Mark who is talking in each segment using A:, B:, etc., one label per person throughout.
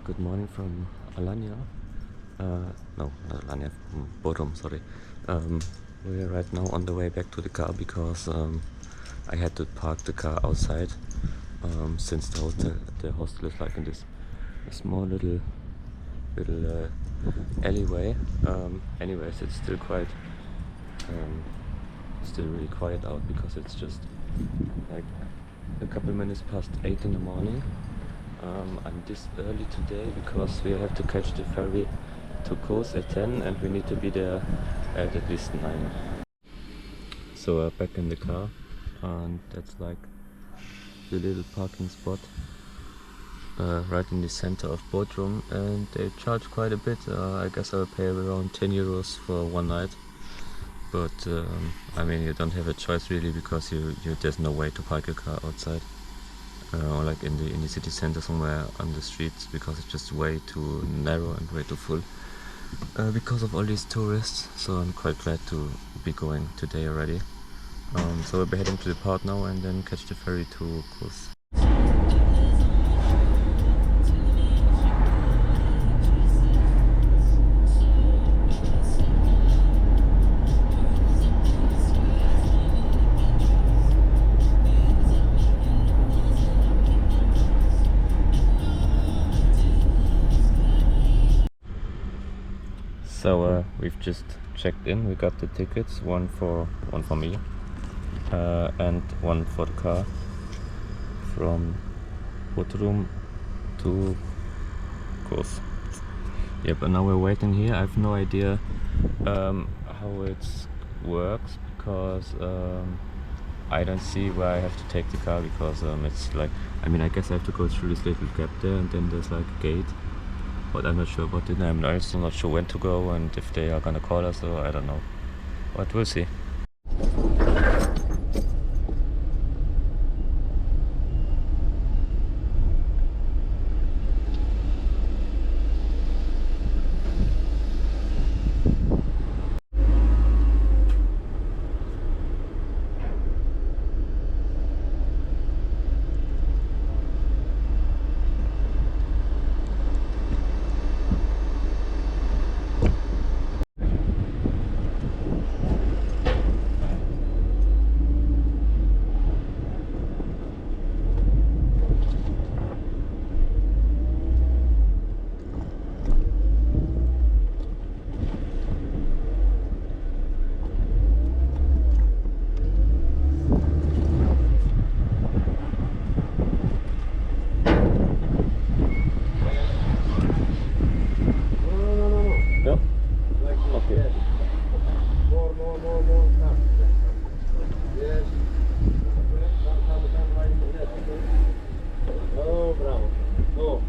A: Good morning from Alanya. No, not Alanya, from Bodrum, sorry. We're right now on the way back to the car because I had to park the car outside since the hostel is like in this small little alleyway. Anyways, it's still still really quiet out because it's just like a couple minutes past 8 in the morning. I'm this early today because we have to catch the ferry to Kos at 10 and we need to be there at least 9. So back in the car, and that's like the little parking spot right in the center of Bodrum, and they charge quite a bit. I guess I'll pay around 10 euros for one night, but I mean, you don't have a choice really because there's no way to park your car outside. Or like in the city center somewhere on the streets, because it's just way too narrow and way too full because of all these tourists. So I'm quite glad to be going today already. So we'll be heading to the port now and then catch the ferry to Kos. So we've just checked in. We got the tickets, one for me and one for the car from Bodrum to Kos. Yeah, but now we're waiting here. I have no idea how it works because I don't see where I have to take the car because it's like, I mean, I guess I have to go through this little gap there and then there's like a gate. But I'm not sure about it. I'm also not sure when to go and if they are gonna call us, or I don't know. But we'll see.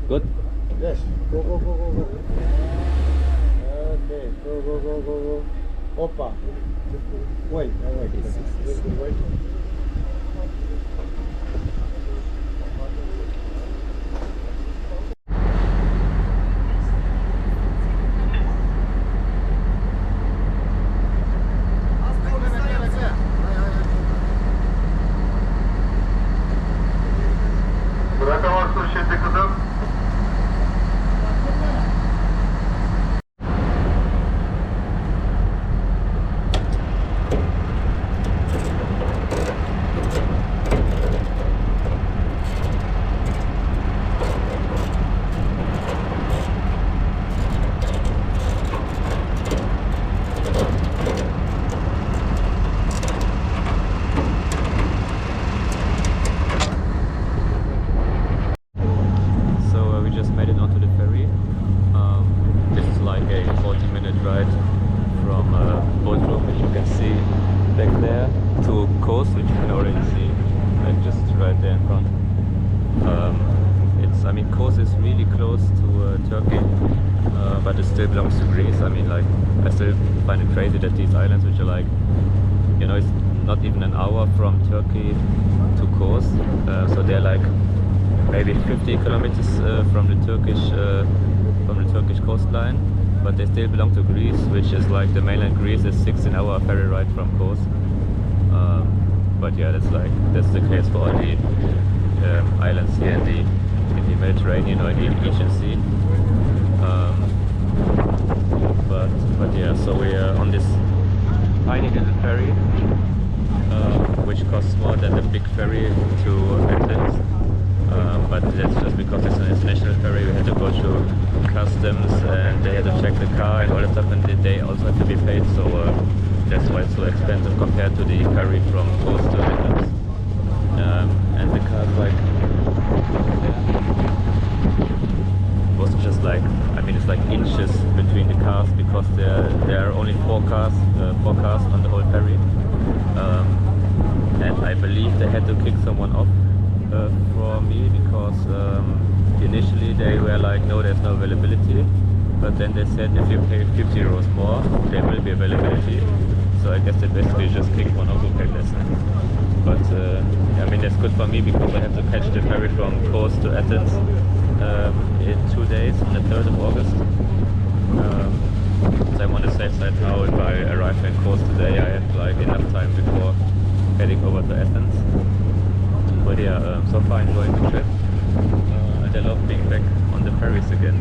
A: Good?
B: Yes. Go. Okay. Go. Opa. Wait. Wait.
C: Bırakamazsın şimdi kızım.
A: Which you can already see, like just right there in front. I mean, Kos is really close to Turkey, but it still belongs to Greece. I mean, like, I still find it crazy that these islands, which are like, you know, it's not even an hour from Turkey to Kos, so they're like maybe 50 kilometers from the Turkish coastline, but they still belong to Greece, which is like the mainland Greece is 16-hour ferry ride from Kos. But yeah, that's the case for all the islands here in the Mediterranean or in the Aegean Sea. customs and they had to check the car and all that stuff, and they also have to be paid, so that's why it's so expensive compared to the ferry from coast to Athens. And the car was just like, I mean, it's like inches between the cars because there are only four cars on the whole ferry, and I believe they had to kick someone off for me because initially they were like, no, there's no availability, but then they said if you pay 50 euros more, there will be availability. So I guess they basically just kicked one off who paid less. But I mean, that's good for me because I have to catch the ferry from Kos to Athens in 2 days on the 3rd of August. So I'm on the safe side now. If I arrive in Kos today, I have like enough time before heading over to Athens. But yeah, so far enjoying the trip, and I love being back on the ferries again.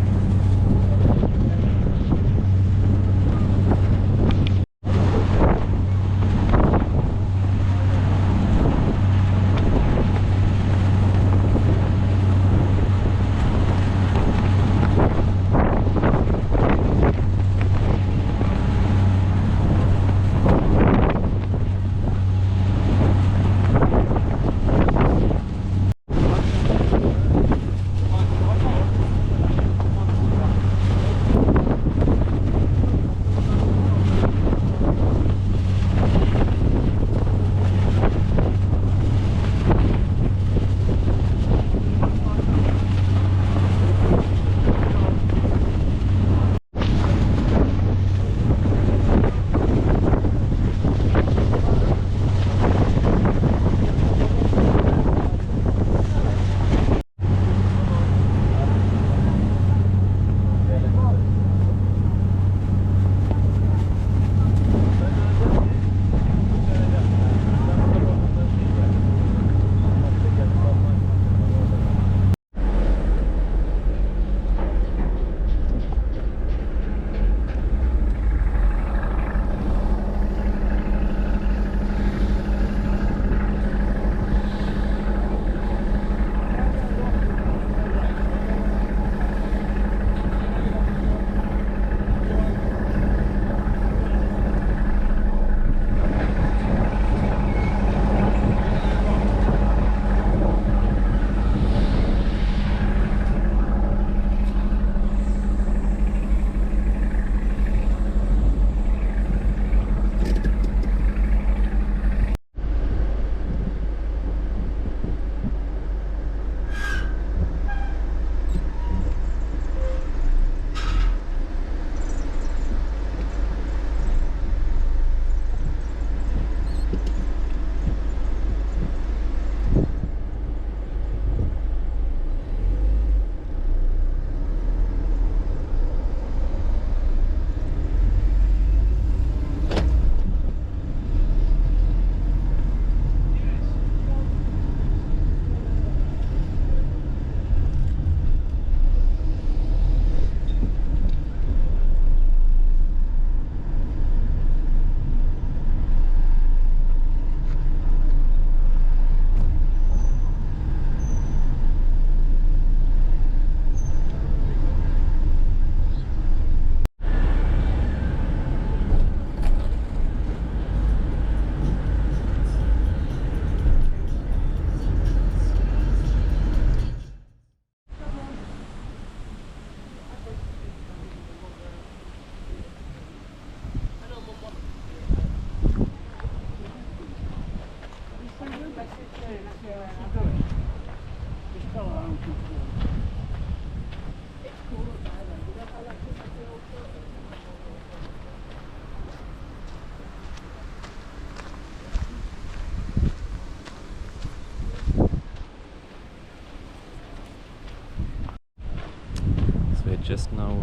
A: Just now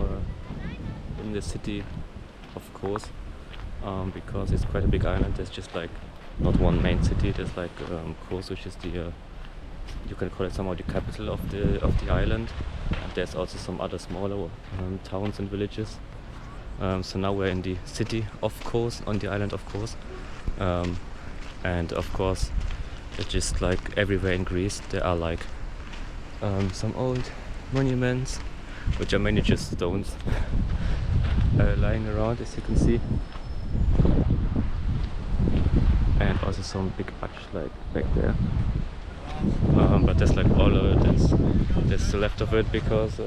A: in the city of Kos, because it's quite a big island. There's just like not one main city. There's like Kos, which is the you can call it somehow the capital of the island, and there's also some other smaller towns and villages. So now we're in the city of Kos, on the island of Kos, and of course, it's just like everywhere in Greece there are like some old monuments which are mainly just stones lying around, as you can see. And also some big arch like back there. But that's like all of it that's the left of it, because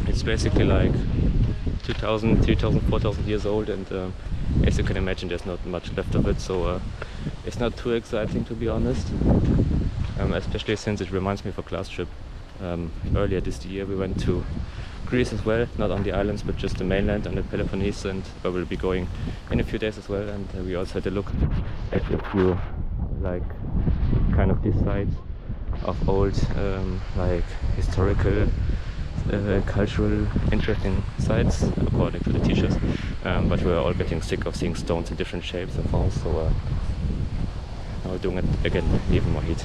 A: it's basically like 2000, 3000, 4000 years old, and as you can imagine, there's not much left of it, so it's not too exciting, to be honest, especially since it reminds me of a class trip. Earlier this year we went to Greece as well, not on the islands but just the mainland and the Peloponnese, and where we'll be going in a few days as well. And we also had a look at a few like kind of these sites of old like historical cultural interesting sites according to the teachers, but we were all getting sick of seeing stones in different shapes and forms, so now we're doing it again, even more heat.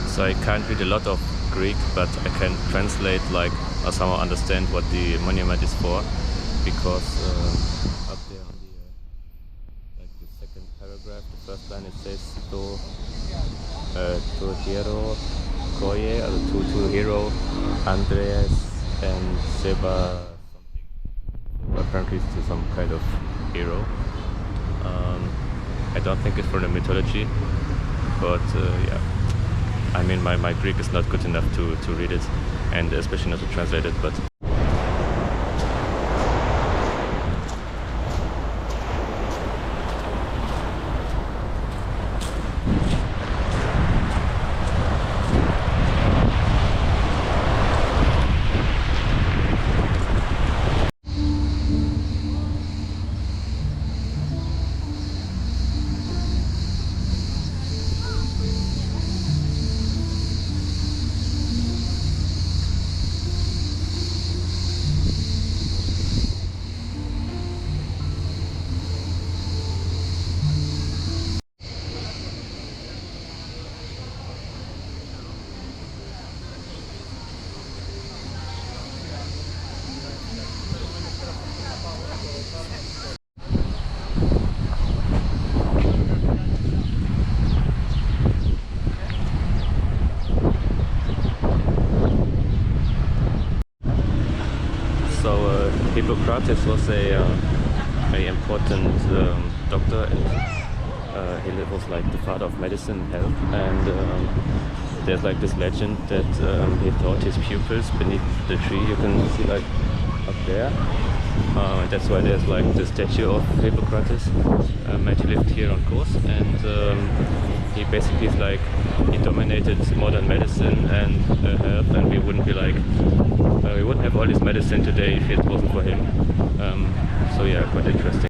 A: So I can't read a lot of Greek, but I can translate, like, or somehow understand what the monument is for, because up there on the like the second paragraph, the first line, it says to hero Koye, to hero Andreas and Seba something. Apparently it's to some kind of hero. I don't think it's from the mythology, but yeah. I mean, my Greek is not good enough to read it, and especially not to translate it, but Hippocrates was a very important doctor, and he was like the father of medicine and health, and there's like this legend that he taught his pupils beneath the tree you can see like up there, and that's why there's like the statue of Hippocrates, and he lived here on Kos, and he basically is like, he dominated modern medicine and health, and we wouldn't be like, we wouldn't have all this medicine today if it wasn't for him. So yeah, quite interesting.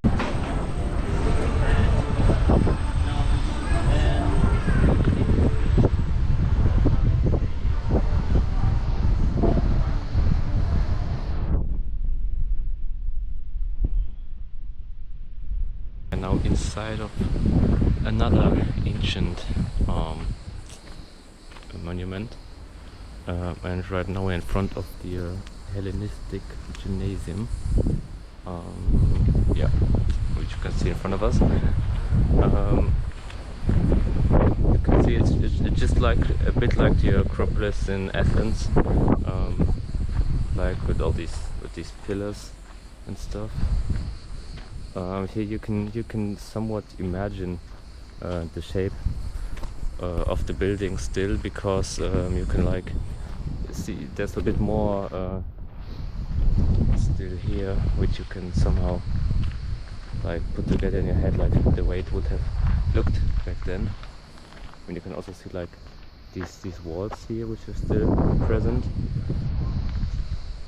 A: And now inside of another ancient monument, and right now we're in front of the Hellenistic Gymnasium, yeah, which you can see in front of us. You can see it's just like a bit like the Acropolis in Athens, like with all these pillars and stuff. Here you can somewhat imagine the shape of the building still, because you can like see there's a bit more still here, which you can somehow like put together in your head, like the way it would have looked back then. And you can also see like these walls here, which are still present,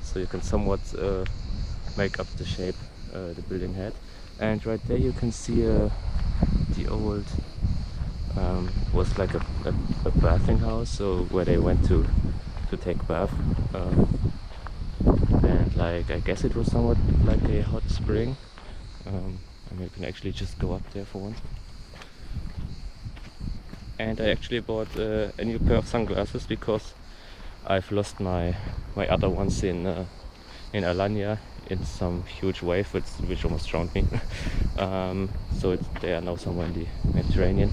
A: so you can somewhat make up the shape the building had. And right there you can see old, was like a bathing house, so where they went to take bath, and like I guess it was somewhat like a hot spring. And you can actually just go up there for once. And I actually bought a new pair of sunglasses because I've lost my other ones in Alanya in some huge wave which almost drowned me. So they are now somewhere in the Mediterranean,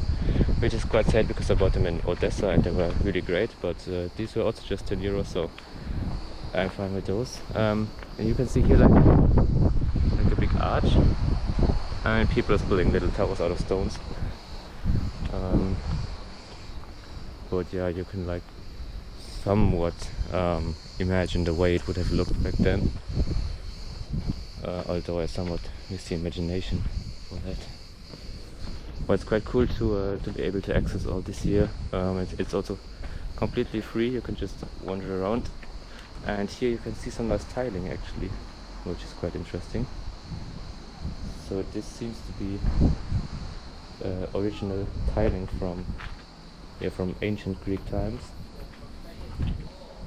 A: which is quite sad because I bought them in Odessa and they were really great, but these were also just €10, so I'm fine with those. And you can see here like a big arch, and people are building little towers out of stones. But yeah, you can like somewhat imagine the way it would have looked back then, although I somewhat miss the imagination for that. But it's quite cool to be able to access all this here. It's also completely free, you can just wander around, and here you can see some nice tiling actually, which is quite interesting. So this seems to be original tiling from ancient Greek times.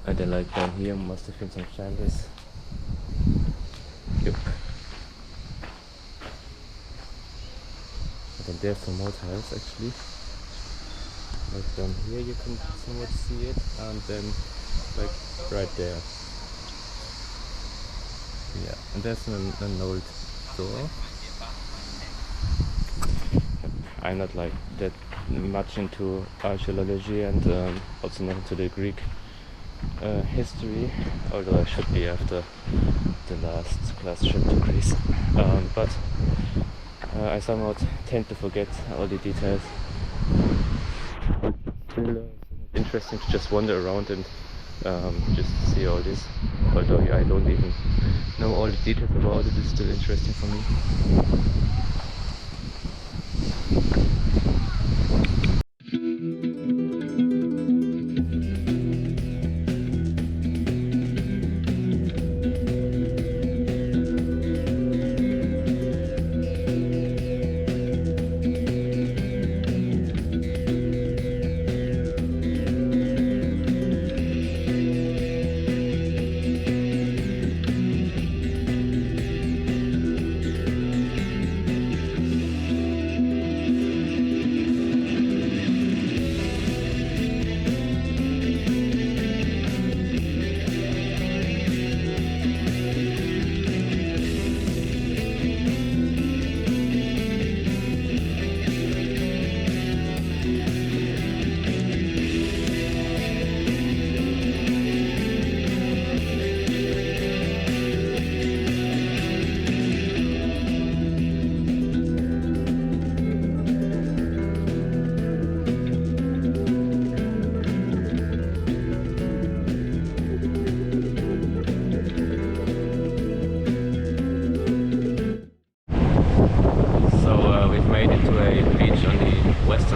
A: And then like down here must have been some chandeliers. Yep. And then there's some more tiles actually. Like down here you can somewhat see it, and then like right there. Yeah, and there's an old door. I'm not like that much into archaeology and also not into the Greek history, although I should be after the last class trip to Greece. But I somehow tend to forget all the details. But still interesting to just wander around and just see all this. Although I don't even know all the details about it, it's still interesting for me.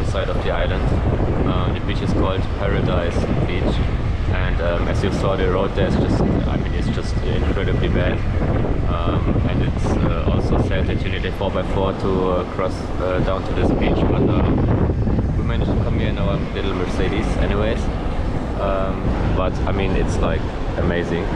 A: Side of the island. The beach is called Paradise Beach, and as you saw, the road there is it's just incredibly bad, and it's also sad that you need a 4x4 to cross down to this beach, but we managed to come here in our little Mercedes anyways. But I mean, it's like amazing.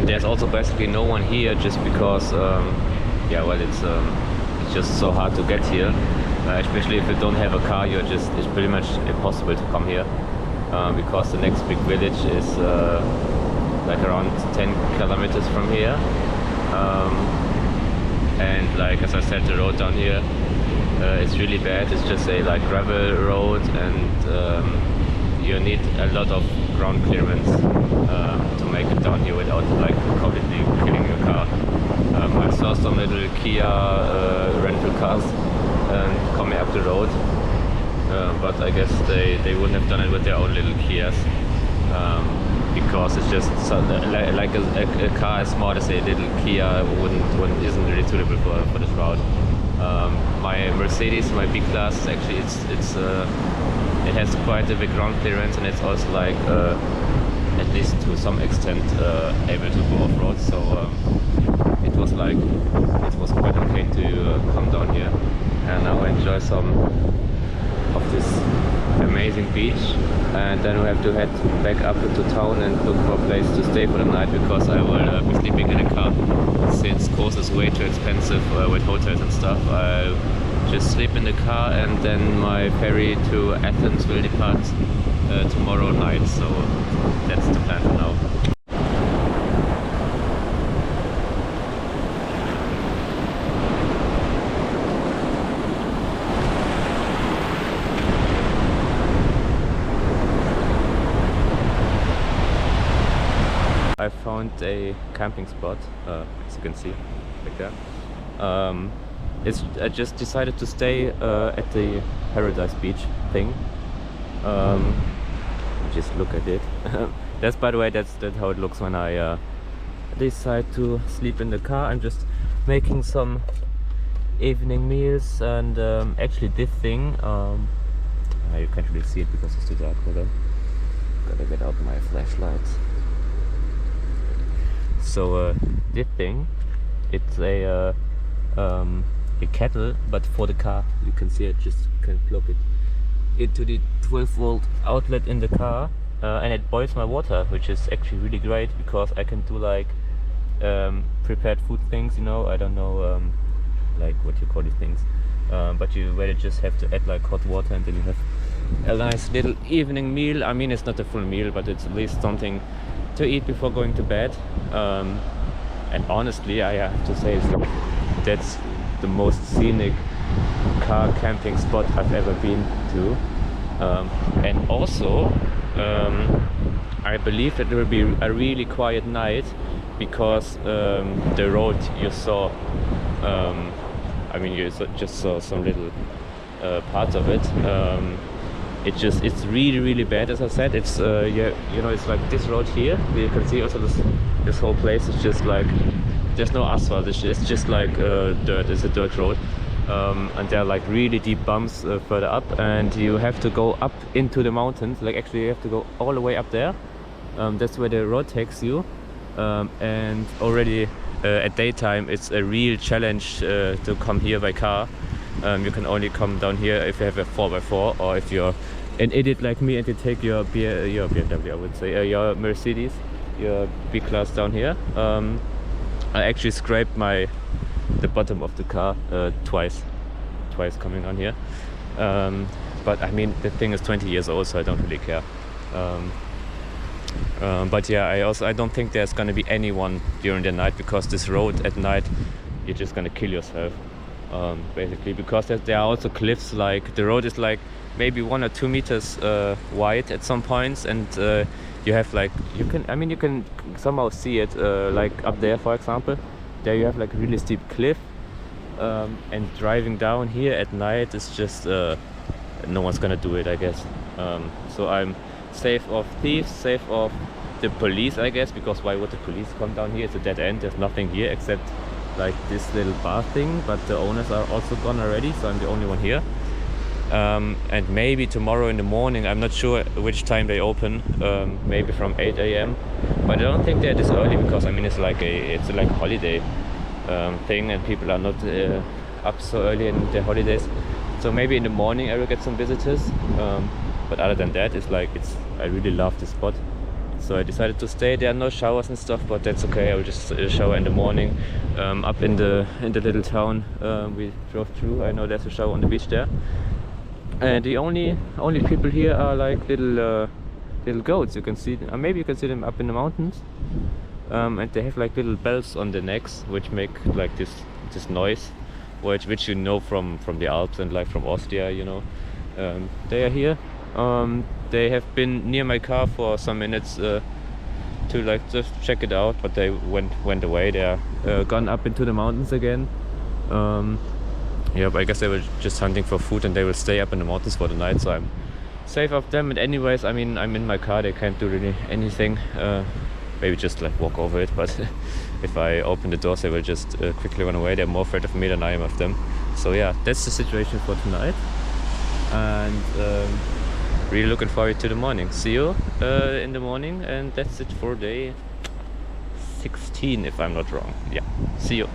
A: There's also basically no one here just because, it's just so hard to get here. Especially if you don't have a car, it's pretty much impossible to come here because the next big village is like around 10 kilometers from here. And like as I said, the road down here is really bad. It's just a like gravel road, and you need a lot of ground clearance to make it down here without like completely killing your car. I saw some little Kia rental cars coming up the road, but I guess they wouldn't have done it with their own little Kias, because it's just so, like a car as small as a little Kia isn't really suitable for this route. My Mercedes, my B class, actually it has quite a big ground clearance, and it's also like at least to some extent able to go off-road, so it was quite okay to come down here and now enjoy some of this amazing beach, and then we have to head back up into town and look for a place to stay for the night, because I will be sleeping in a car since Kos is way too expensive with hotels and stuff. I'll just sleep in the car, and then my ferry to Athens will depart tomorrow night, so that's the plan for now. I found a camping spot, as you can see, like that. I just decided to stay at the Paradise Beach thing. Just look at it. That's, by the way, that's how it looks when I decide to sleep in the car. I'm just making some evening meals, and actually this thing, you can't really see it because it's too dark. Hold on. Gotta get out my flashlight. So this thing, it's a kettle, but for the car. You can see I just can plug it into the 12-volt outlet in the car, and it boils my water, which is actually really great, because I can do like prepared food things, you know. I don't know like what you call these things, but you really just have to add like hot water, and then you have a nice little evening meal. I mean, it's not a full meal, but it's at least something to eat before going to bed. And honestly, I have to say, that's the most scenic car camping spot I've ever been to. And also, I believe that it will be a really quiet night, because the road you saw, I mean, you just saw some little parts of it. It's really bad, as I said. It's yeah, you know, it's like this road here. You can see also this whole place is just like, there's no asphalt. It's just like dirt. It's a dirt road, and there are like really deep bumps further up, and you have to go up into the mountains. Like, actually, you have to go all the way up there. That's where the road takes you, and already at daytime it's a real challenge to come here by car. You can only come down here if you have a 4x4, or if you're an idiot like me and you take your BMW, I would say, your Mercedes, your B-Class down here. I actually scraped the bottom of the car twice coming on here. But I mean, the thing is 20 years old, so I don't really care. But yeah, I don't think there's gonna be anyone during the night, because this road at night, you're just gonna kill yourself. Basically, because there are also cliffs. Like, the road is like maybe 1 or 2 meters wide at some points, and you have like, you can somehow see it, like up there, for example. There you have like a really steep cliff, and driving down here at night is just no one's gonna do it, I guess. So I'm safe of thieves, safe of the police, I guess, because why would the police come down here? It's a dead end. There's nothing here except like this little bar thing, but the owners are also gone already, so I'm the only one here. And maybe tomorrow in the morning, I'm not sure which time they open, maybe from 8 AM, but I don't think they're this early, because I mean, it's like a holiday thing, and people are not up so early in their holidays. So maybe in the morning I will get some visitors, but other than that, I really love this spot. So I decided to stay. There are no showers and stuff, but that's okay. I will just shower in the morning. Up in the little town we drove through, I know there's a shower on the beach there. And the only people here are like little goats. You can see, maybe you can see them up in the mountains. And they have like little bells on their necks, which make like this noise, which you know from the Alps and like from Austria, you know. They are here. They have been near my car for some minutes to like just check it out, but they went away. They are gone up into the mountains again. Yeah, but I guess they were just hunting for food, and they will stay up in the mountains for the night, so I'm safe of them. And anyways, I mean, I'm in my car, they can't do really anything. Maybe just like walk over it, but if I open the doors, they will just quickly run away. They're more afraid of me than I am of them. So yeah, that's the situation for tonight. And really looking forward to the morning. See you in the morning, and that's it for day 16 if I'm not wrong. Yeah, see you.